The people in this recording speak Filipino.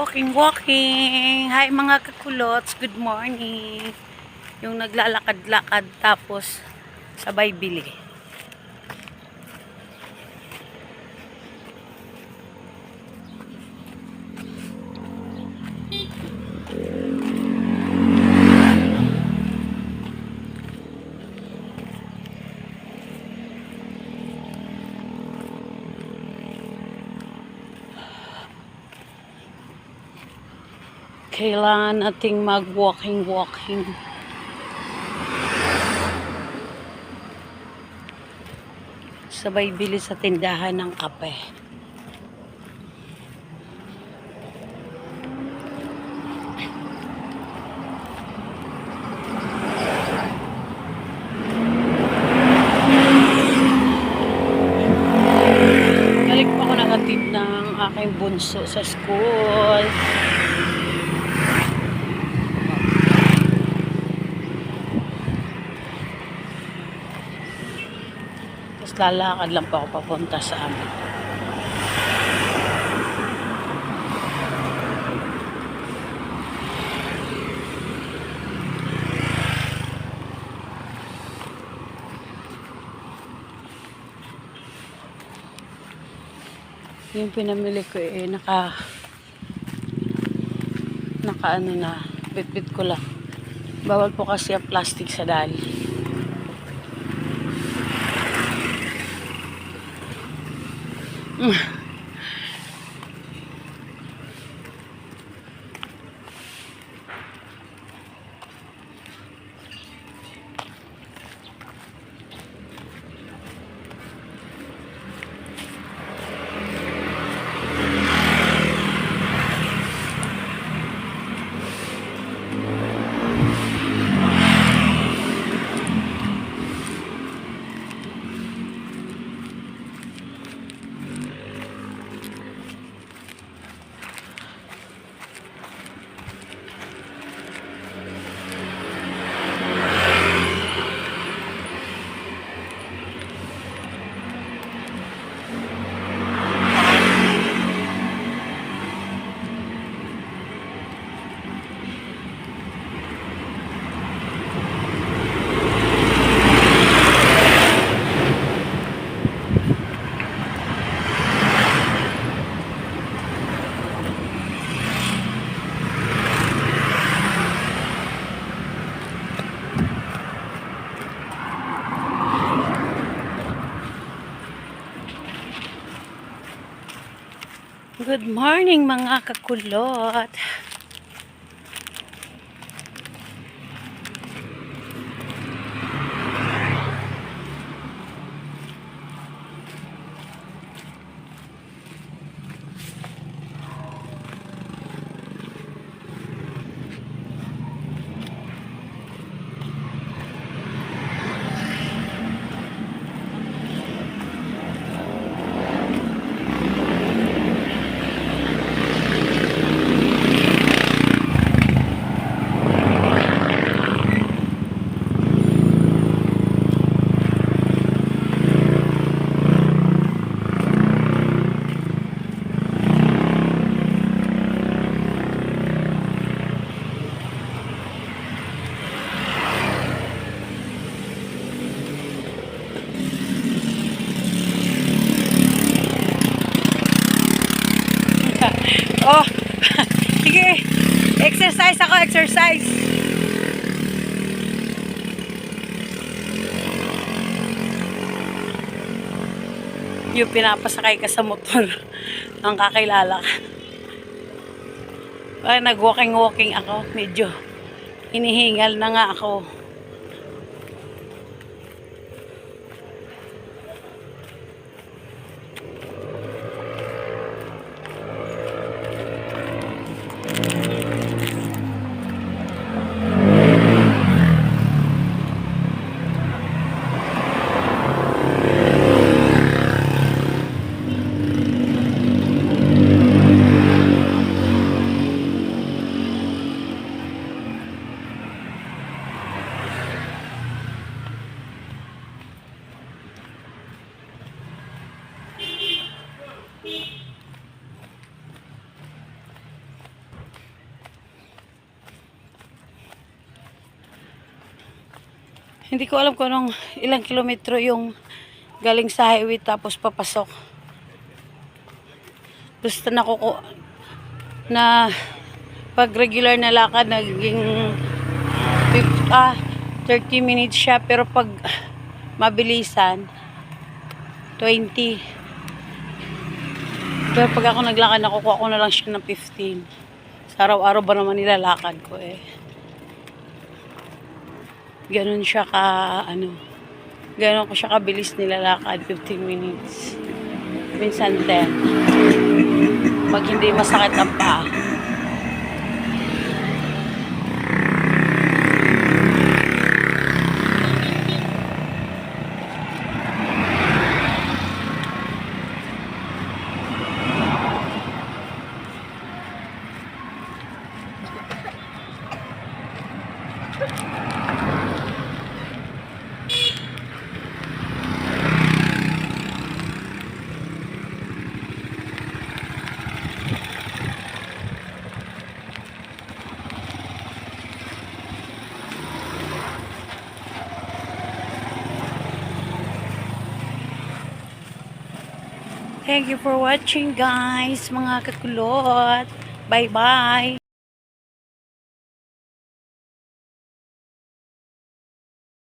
Walking. Hi mga kakulots, good morning. Yung naglalakad-lakad tapos sabay bili. Kailangan nating mag-walking. Sabay bili sa tindahan ng kape. Balik pa ako nagatid ng aking bunso sa school. Tapos lalakad lang pa ako papunta sa amin. Yung pinamili ko naka ano na, bit ko lang. Bawal po kasi ang plastic sa dali. Good morning mga kakulot. Oh, sige. Exercise. Yung pinapasakay ka sa motor ng kakilala ka. Ay, nag-walking ako. Medyo hinihingal na nga ako. Hindi ko alam kung anong ilang kilometro yung galing sa highway tapos papasok. Basta na pag regular na lakad naging 30 minutes siya, pero pag mabilisan 20. Pero pag ako naglakad, nakukuha ko na lang siya ng 15. Sa araw-araw ba naman nilalakad ko eh. Ganun siya ganun ko siya kabilis nilalakad, 15 minutes. Minsan 10. Pag hindi masakit ang paa. Thank you for watching, guys, mga kakulot. Bye-bye.